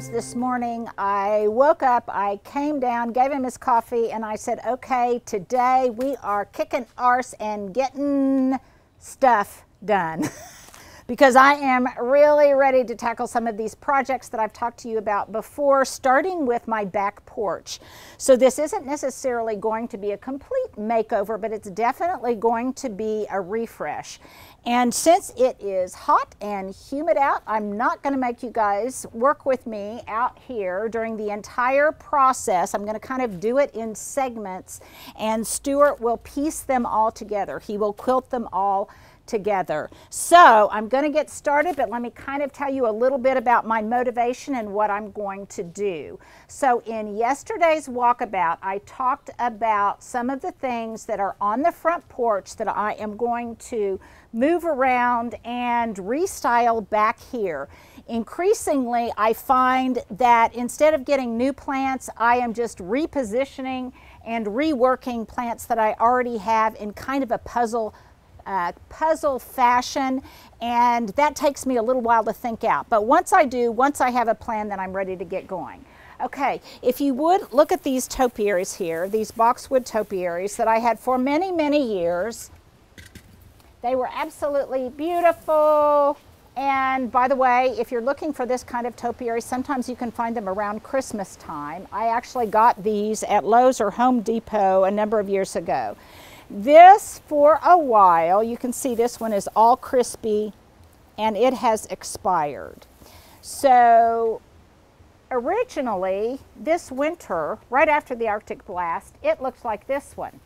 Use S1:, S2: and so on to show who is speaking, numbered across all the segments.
S1: James this morning. I woke up, I came down, gave him his coffee, and I said, okay, today we are kicking arse and getting stuff done. Because I am really ready to tackle some of these projects that I've talked to you about before, starting with my back porch. So this isn't necessarily going to be a complete makeover, but it's definitely going to be a refresh. And since it is hot and humid out, I'm not going to make you guys work with me out here during the entire process. I'm going to kind of do it in segments, and Stuart will piece them all together. He will quilt them all together. So I'm going to get started, but let me kind of tell you a little bit about my motivation and what I'm going to do. So in yesterday's walkabout, I talked about some of the things that are on the front porch that I am going to move around and restyle back here. Increasingly, I find that instead of getting new plants, I am just repositioning and reworking plants that I already have in kind of a puzzle fashion, and that takes me a little while to think out. But once I do, once I have a plan, then I'm ready to get going. Okay, if you would look at these topiaries here, these boxwood topiaries that I had for many, many years. They were absolutely beautiful. And by the way, if you're looking for this kind of topiary, sometimes you can find them around Christmas time. I actually got these at Lowe's or Home Depot a number of years ago. This, for a while, you can see this one is all crispy and it has expired. So originally, this winter, right after the Arctic blast, it looks like this one.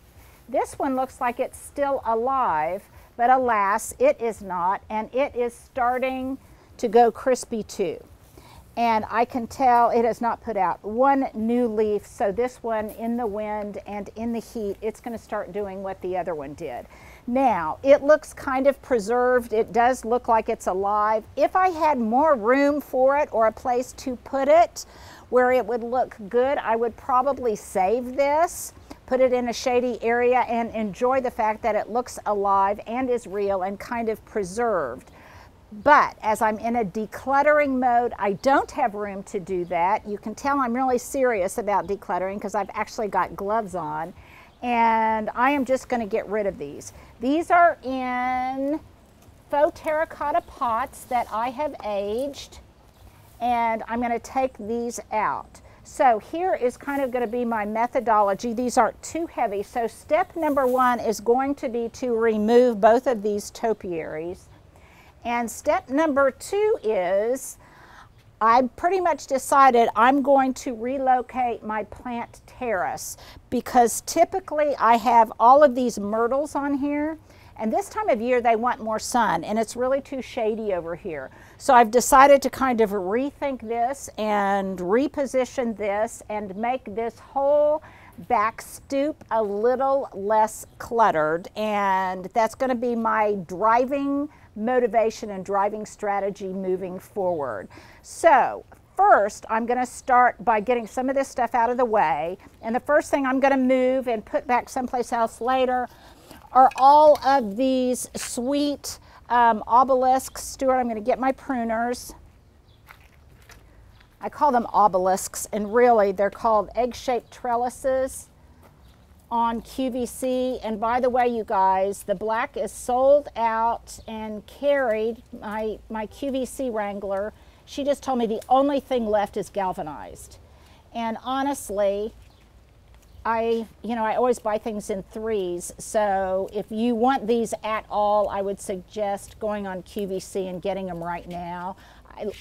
S1: This one looks like it's still alive, but alas, it is not, and it is starting to go crispy too. And I can tell it has not put out one new leaf, so this one in the wind and in the heat, it's going to start doing what the other one did. Now, it looks kind of preserved. It does look like it's alive. If I had more room for it or a place to put it where it would look good, I would probably save this, put it in a shady area, and enjoy the fact that it looks alive and is real and kind of preserved. But as I'm in a decluttering mode, I don't have room to do that. You can tell I'm really serious about decluttering because I've actually got gloves on, and I am just going to get rid of these. These are in faux terracotta pots that I have aged, and I'm going to take these out. So here is kind of going to be my methodology. These aren't too heavy. So step number one is going to be to remove both of these topiaries. And step number two is I pretty much decided I'm going to relocate my plant terrace, because typically I have all of these myrtles on here, and this time of year they want more sun and it's really too shady over here. So I've decided to kind of rethink this and reposition this and make this whole back stoop a little less cluttered, and that's going to be my driving motivation and driving strategy moving forward. So first, I'm going to start by getting some of this stuff out of the way, and the first thing I'm going to move and put back someplace else later are all of these sweet obelisks. Stuart, I'm going to get my pruners. I call them obelisks, and really they're called egg-shaped trellises on QVC. And by the way, you guys, the black is sold out and carried. My QVC wrangler, she just told me the only thing left is galvanized. And honestly, I always buy things in threes, so if you want these at all, I would suggest going on QVC and getting them right now.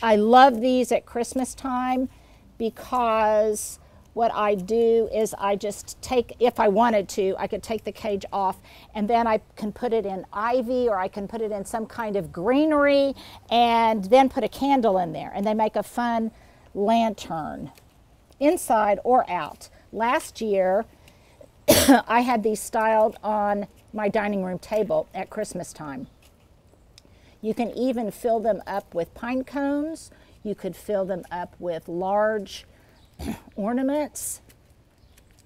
S1: I love these at Christmas time because what I do is I just take, if I wanted to, I could take the cage off and then I can put it in ivy, or I can put it in some kind of greenery and then put a candle in there, and they make a fun lantern inside or out. Last year, I had these styled on my dining room table at Christmas time. You can even fill them up with pine cones. You could fill them up with large ornaments.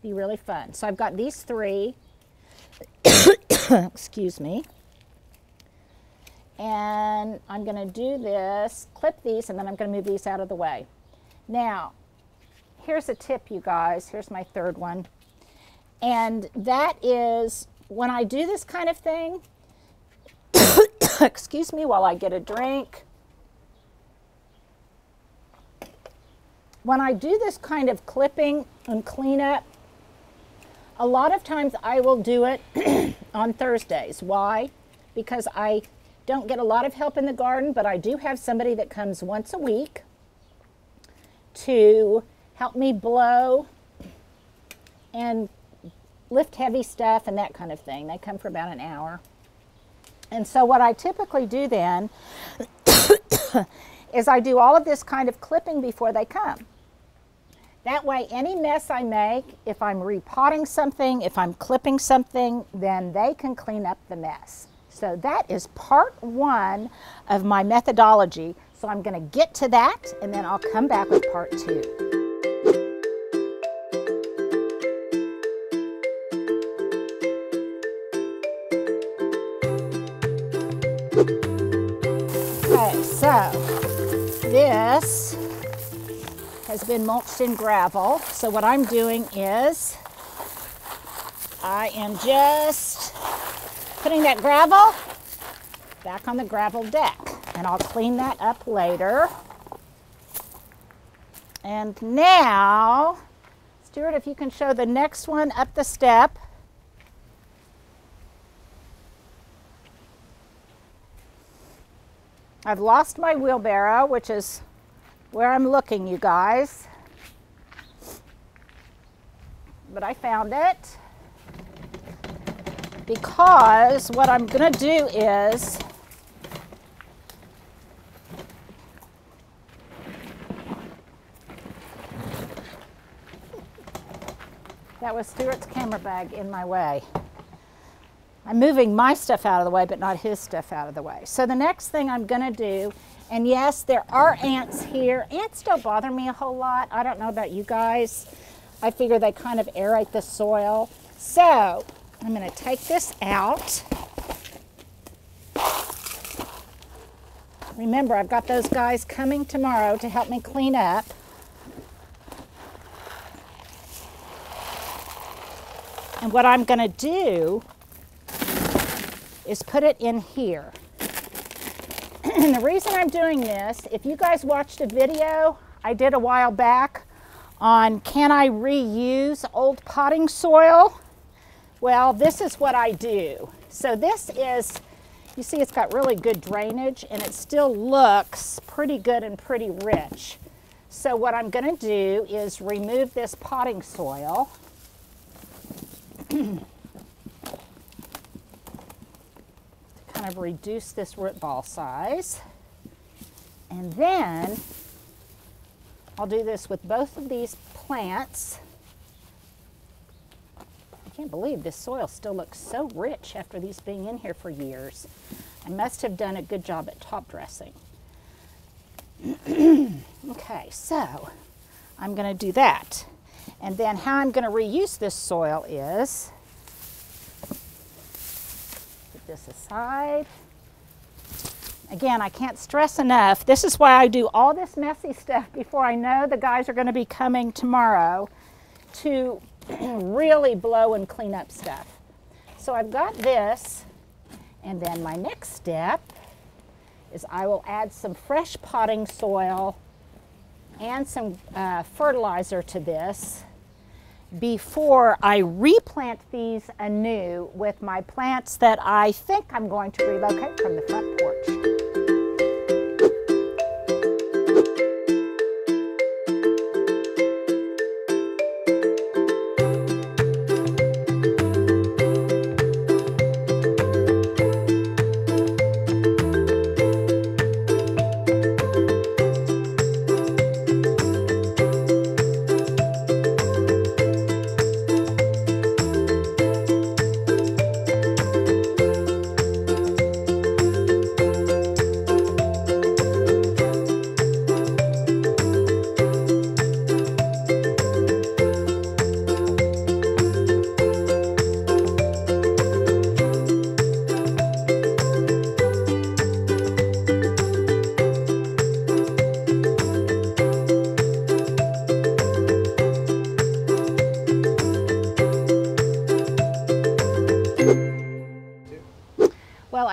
S1: Be really fun. So I've got these three. Excuse me. And I'm going to do this, clip these, and then I'm going to move these out of the way. Now, here's a tip, you guys. Here's my third one. And that is when I do this kind of thing, excuse me while I get a drink. When I do this kind of clipping and cleanup, a lot of times I will do it on Thursdays. Why? Because I don't get a lot of help in the garden, but I do have somebody that comes once a week to help me blow and lift heavy stuff and that kind of thing. They come for about an hour. And so what I typically do then is I do all of this kind of clipping before they come. That way, any mess I make, if I'm repotting something, if I'm clipping something, then they can clean up the mess. So that is part one of my methodology. So I'm going to get to that, and then I'll come back with part two. Okay, so this has been mulched in gravel. So what I'm doing is I am just putting that gravel back on the gravel deck, and I'll clean that up later. And now, Stuart, if you can show the next one up the step. I've lost my wheelbarrow, which is where I'm looking, you guys. But I found it because what I'm going to do is that was Stuart's camera bag in my way. I'm moving my stuff out of the way, but not his stuff out of the way. So the next thing I'm going to do, and yes, there are ants here. Ants don't bother me a whole lot. I don't know about you guys. I figure they kind of aerate the soil. So I'm going to take this out. Remember, I've got those guys coming tomorrow to help me clean up. And what I'm going to do is put it in here. And the reason I'm doing this, if you guys watched a video I did a while back on can I reuse old potting soil? Well, this is what I do. So this is, you see it's got really good drainage and it still looks pretty good and pretty rich. So what I'm going to do is remove this potting soil. Kind of reduce this root ball size, and then I'll do this with both of these plants. I can't believe this soil still looks so rich after these being in here for years. I must have done a good job at top dressing. Okay, so I'm going to do that, and then how I'm going to reuse this soil is this aside. Again, I can't stress enough, this is why I do all this messy stuff before I know the guys are going to be coming tomorrow to really blow and clean up stuff. So I've got this, and then my next step is I will add some fresh potting soil and some fertilizer to this before I replant these anew with my plants that I think I'm going to relocate from the front porch.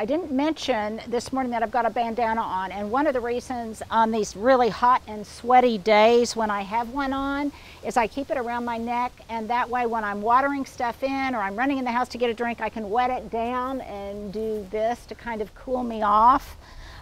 S1: didn't mention this morning that I've got a bandana on, and one of the reasons on these really hot and sweaty days when I have one on is I keep it around my neck, and that way when I'm watering stuff in or I'm running in the house to get a drink, I can wet it down and do this to kind of cool me off.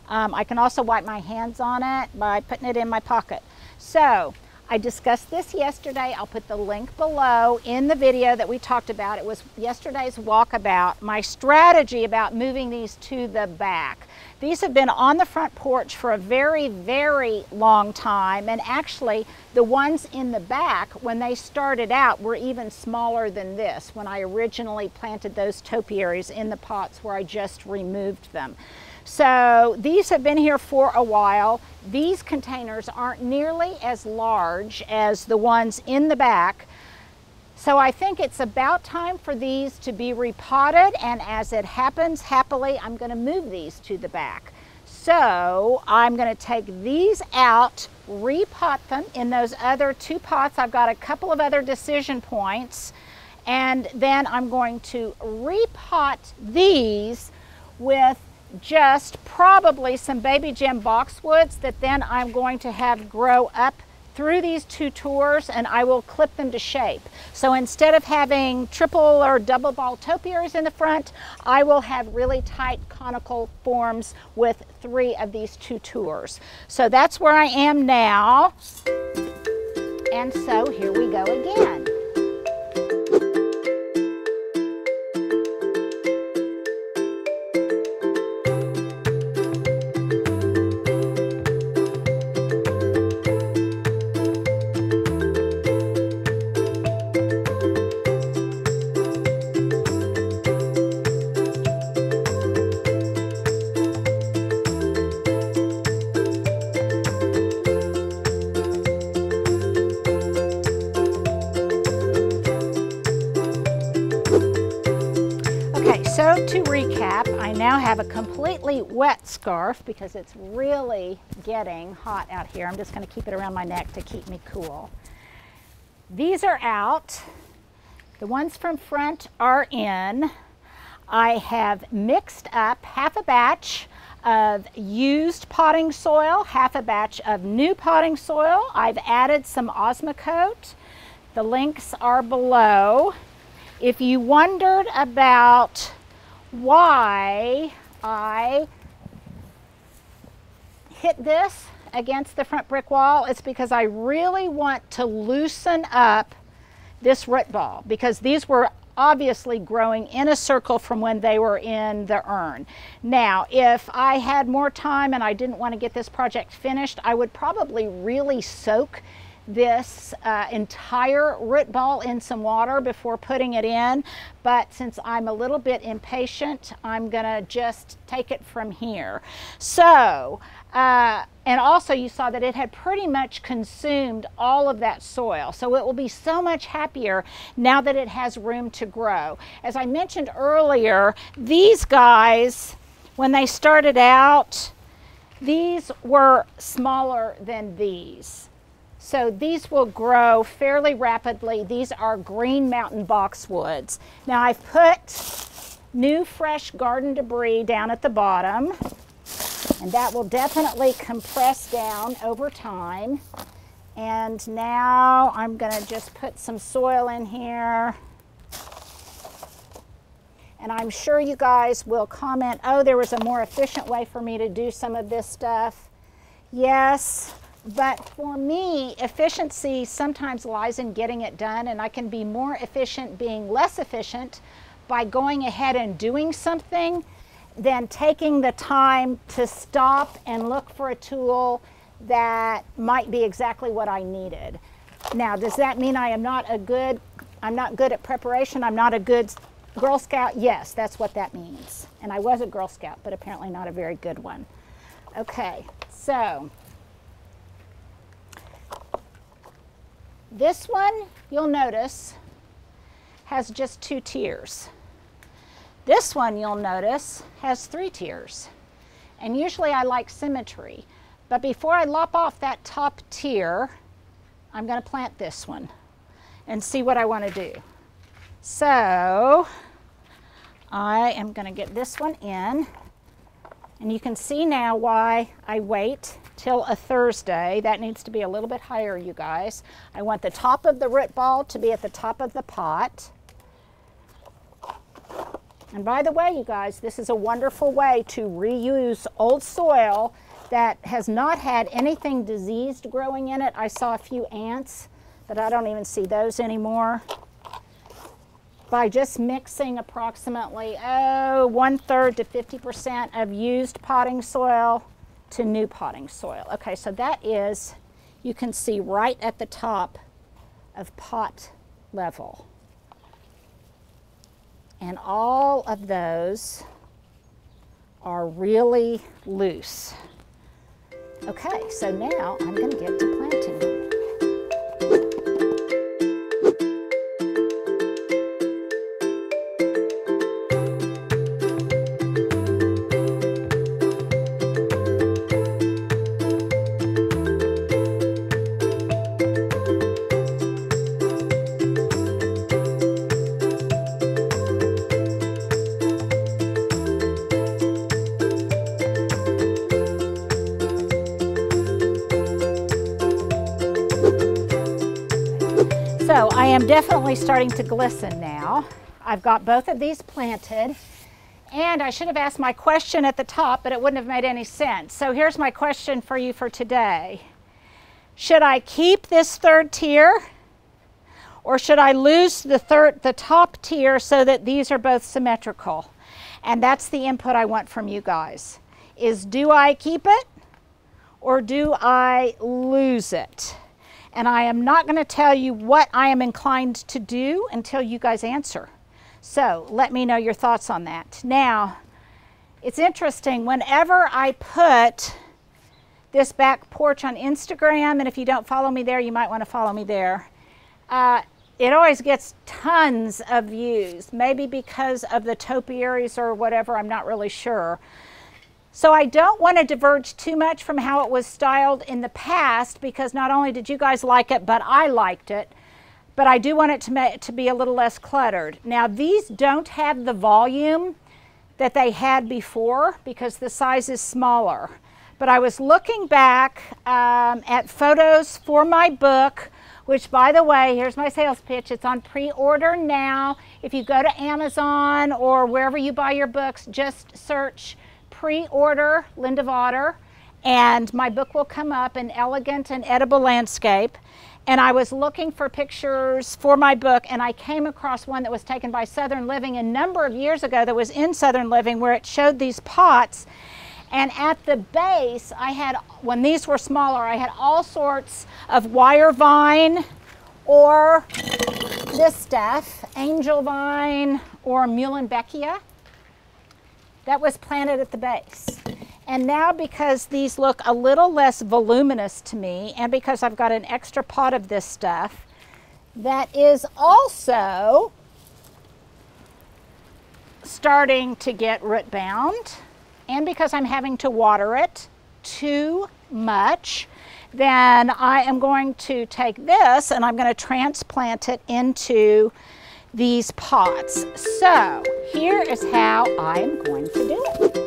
S1: I can also wipe my hands on it by putting it in my pocket. So I discussed this yesterday. I'll put the link below in the video that we talked about. It was yesterday's walkabout, my strategy about moving these to the back. These have been on the front porch for a very, very long time, and actually the ones in the back, when they started out, were even smaller than this when I originally planted those topiaries in the pots where I just removed them. So these have been here for a while. These containers aren't nearly as large as the ones in the back. So I think it's about time for these to be repotted, and as it happens, happily, I'm going to move these to the back. So I'm going to take these out, repot them in those other 2 pots. I've got a couple of other decision points, and then I'm going to repot these with just probably some baby gem boxwoods that then I'm going to have grow up through these 2 tours, and I will clip them to shape. So instead of having triple or double ball topiaries in the front, I will have really tight conical forms with 3 of these 2 tours. So that's where I am now. And so here we go again. So to recap, I now have a completely wet scarf because it's really getting hot out here. I'm just going to keep it around my neck to keep me cool. These are out. The ones from front are in. I have mixed up half a batch of used potting soil, half a batch of new potting soil. I've added some Osmocote. The links are below. If you wondered about why I hit this against the front brick wall, it's because I really want to loosen up this root ball, because these were obviously growing in a circle from when they were in the urn. Now, if I had more time and I didn't want to get this project finished, I would probably really soak this entire root ball in some water before putting it in, but since I'm a little bit impatient, I'm gonna just take it from here. So and also you saw that it had pretty much consumed all of that soil, so it will be so much happier now that it has room to grow. As I mentioned earlier, these guys, when they started out, these were smaller than these. So these will grow fairly rapidly. These are Green Mountain boxwoods. Now I've put new fresh garden debris down at the bottom, and that will definitely compress down over time. And now I'm gonna just put some soil in here. And I'm sure you guys will comment, oh, there was a more efficient way for me to do some of this stuff. Yes. But for me, efficiency sometimes lies in getting it done, and I can be more efficient being less efficient by going ahead and doing something than taking the time to stop and look for a tool that might be exactly what I needed. Now, does that mean I'm not good at preparation? I'm not a good Girl Scout? Yes, that's what that means. And I was a Girl Scout, but apparently not a very good one. Okay, so this one, you'll notice, has just 2 tiers. This one, you'll notice, has 3 tiers. And usually I like symmetry. But before I lop off that top tier, I'm going to plant this one and see what I want to do. So I am going to get this one in. And you can see now why I wait till a Thursday. That needs to be a little bit higher, you guys. I want the top of the root ball to be at the top of the pot. And by the way, you guys, this is a wonderful way to reuse old soil that has not had anything diseased growing in it. I saw a few ants, but I don't even see those anymore. By just mixing approximately, 1/3 to 50% of used potting soil to new potting soil. Okay, so that is, you can see right at the top of pot level. And all of those are really loose. Okay, so now I'm going to get to planting them. So I am definitely starting to glisten now. I've got both of these planted, and I should have asked my question at the top, but it wouldn't have made any sense. So here's my question for you for today. Should I keep this third tier, or should I lose the top tier so that these are both symmetrical? And that's the input I want from you guys, is do I keep it or do I lose it? And I am not going to tell you what I am inclined to do until you guys answer. So let me know your thoughts on that. Now, it's interesting, whenever I put this back porch on Instagram, and if you don't follow me there, you might want to follow me there, it always gets tons of views, maybe because of the topiaries or whatever, I'm not really sure. So I don't want to diverge too much from how it was styled in the past, because not only did you guys like it, but I liked it. But I do want it to be a little less cluttered. Now these don't have the volume that they had before because the size is smaller. But I was looking back at photos for my book, which, by the way, here's my sales pitch. It's on pre-order now. If you go to Amazon or wherever you buy your books, just search pre-order Linda Vater, and my book will come up, An Elegant and Edible Landscape. And I was looking for pictures for my book, and I came across one that was taken by Southern Living a number of years ago that was in Southern Living, where it showed these pots. And at the base, I had, when these were smaller, I had all sorts of wire vine or this stuff, angel vine or muhlenbeckia, that was planted at the base. And now, because these look a little less voluminous to me, and because I've got an extra pot of this stuff that is also starting to get root bound, and because I'm having to water it too much, then I am going to take this and I'm going to transplant it into these pots. So here is how I'm going to do it.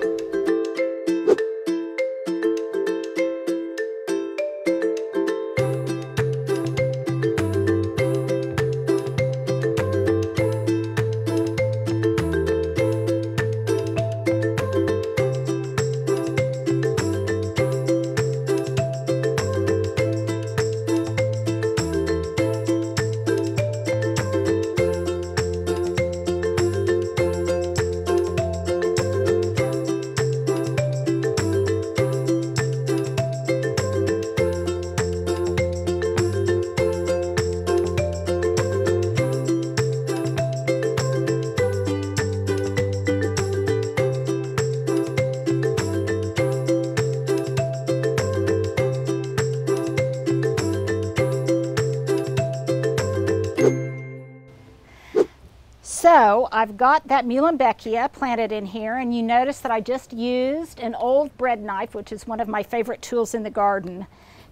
S1: So I've got that muhlenbeckia planted in here, and you notice that I just used an old bread knife, which is one of my favorite tools in the garden,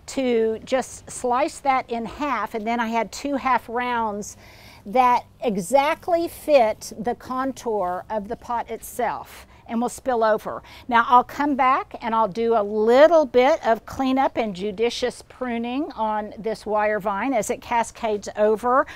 S1: to just slice that in half, and then I had 2 half rounds that exactly fit the contour of the pot itself. and will spill over. Now I'll come back and I'll do a little bit of cleanup and judicious pruning on this wire vine as it cascades over.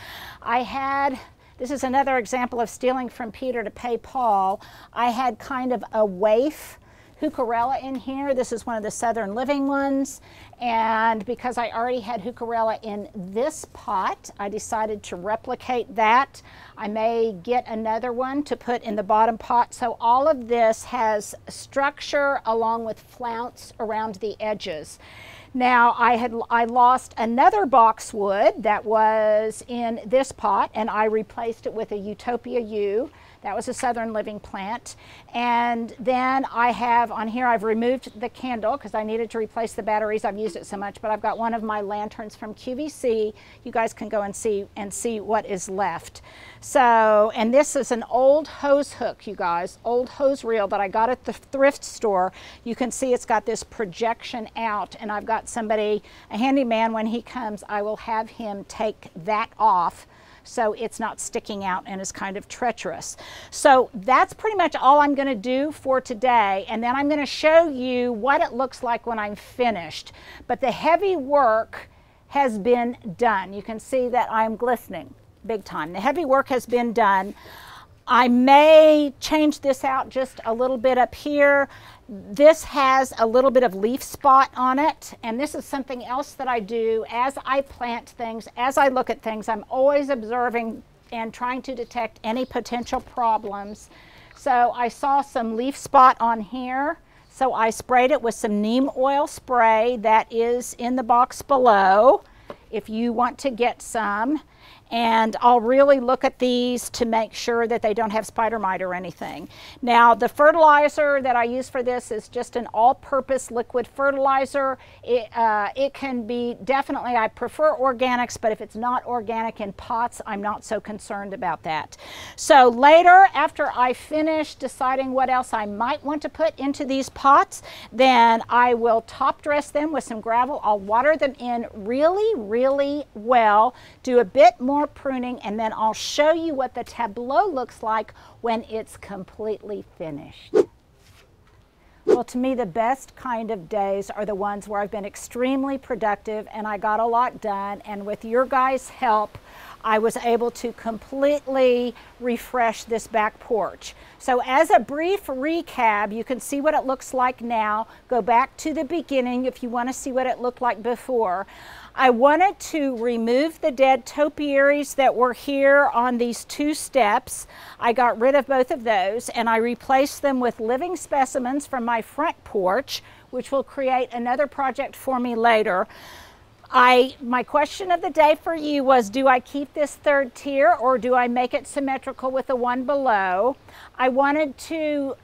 S1: This is another example of stealing from Peter to pay Paul. I had kind of a waif heucherella in here. This is one of the Southern Living ones, and because I already had heucherella in this pot, I decided to replicate that. I may get another one to put in the bottom pot. So all of this has structure along with flounce around the edges. Now I lost another boxwood that was in this pot, and I replaced it with a Utopia U. That was a Southern Living plant. And then I have on here, I've removed the candle because I needed to replace the batteries. I've used it so much, but I've got one of my lanterns from QVC. You guys can go and see what is left. So, and this is an old hose hook, you guys, old hose reel that I got at the thrift store. You can see it's got this projection out, and I've got somebody, a handyman, when he comes, I will have him take that off so it's not sticking out and is kind of treacherous. So that's pretty much all I'm going to do for today, and then I'm going to show you what it looks like when I'm finished. But the heavy work has been done. You can see that I'm glistening big time. The heavy work has been done. I may change this out just a little bit up here. This has a little bit of leaf spot on it, and this is something else that I do as I plant things, as I look at things. I'm always observing and trying to detect any potential problems. So I saw some leaf spot on here, so I sprayed it with some neem oil spray that is in the box below if you want to get some. And I'll really look at these to make sure that they don't have spider mite or anything. Now, the fertilizer that I use for this is just an all-purpose liquid fertilizer. It can be definitely, I prefer organics, but if it's not organic in pots, I'm not so concerned about that. So later, after I finish deciding what else I might want to put into these pots, then I will top dress them with some gravel. I'll water them in really, really well, do a bit more pruning, and then I'll show you what the tableau looks like when it's completely finished. Well, to me, the best kind of days are the ones where I've been extremely productive and I got a lot done, and with your guys' help, I was able to completely refresh this back porch. So as a brief recap, you can see what it looks like now. Go back to the beginning if you want to see what it looked like before. I wanted to remove the dead topiaries that were here on these two steps. I got rid of both of those, and I replaced them with living specimens from my front porch, which will create another project for me later. My question of the day for you was, do I keep this third tier or do I make it symmetrical with the one below? I wanted to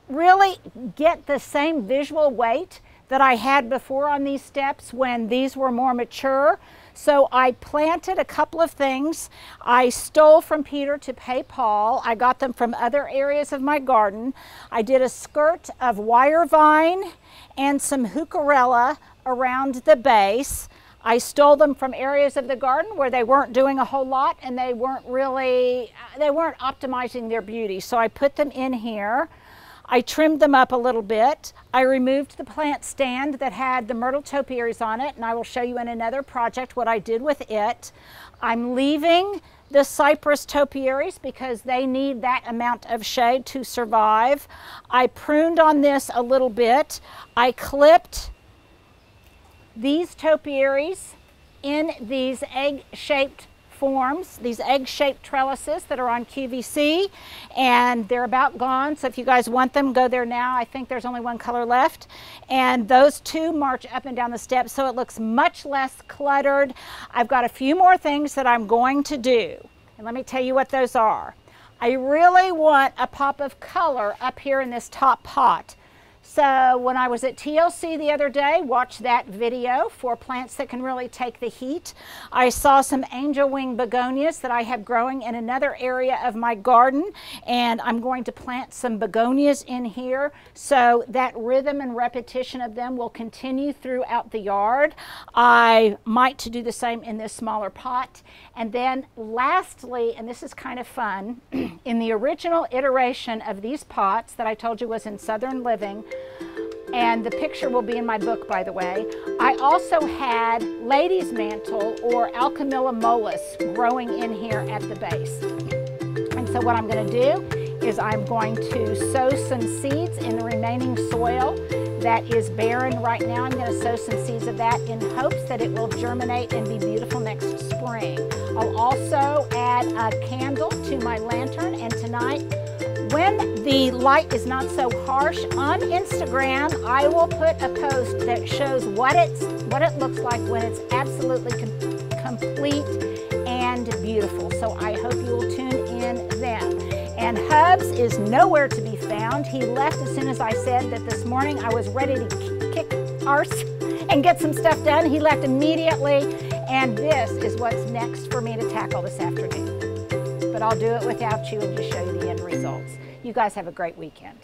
S1: really get the same visual weight that I had before on these steps when these were more mature. So I planted a couple of things. I stole from Peter to pay Paul. I got them from other areas of my garden. I did a skirt of wire vine and some heucherella around the base. I stole them from areas of the garden where they weren't doing a whole lot and they weren't optimizing their beauty. So I put them in here. I trimmed them up a little bit. I removed the plant stand that had the myrtle topiaries on it, and I will show you in another project what I did with it. I'm leaving the cypress topiaries because they need that amount of shade to survive. I pruned on this a little bit. I clipped these topiaries in these egg-shaped forms, these egg-shaped trellises that are on QVC, and they're about gone. So if you guys want them, go there now. I think there's only one color left. And those two march up and down the steps so it looks much less cluttered. I've got a few more things that I'm going to do, and let me tell you what those are. I really want a pop of color up here in this top pot. So when I was at TLC the other day, watched that video for plants that can really take the heat. I saw some angel wing begonias that I have growing in another area of my garden, and I'm going to plant some begonias in here so that rhythm and repetition of them will continue throughout the yard. I might do the same in this smaller pot. And then lastly, and this is kind of fun, in the original iteration of these pots that I told you was in Southern Living, and the picture will be in my book, by the way, I also had lady's mantle or Alchemilla mollis growing in here at the base. And so what I'm going to do is I'm going to sow some seeds in the remaining soil that is barren right now. I'm going to sow some seeds of that in hopes that it will germinate and be beautiful next spring. I'll also add a candle to my lantern, and tonight, when the light is not so harsh, on Instagram, I will put a post that shows what it looks like when it's absolutely complete and beautiful. So I hope you will tune in then. And Hubs is nowhere to be found. He left as soon as I said that this morning I was ready to kick arse and get some stuff done. He left immediately, and this is what's next for me to tackle this afternoon. But I'll do it without you and just show you the end results. You guys have a great weekend.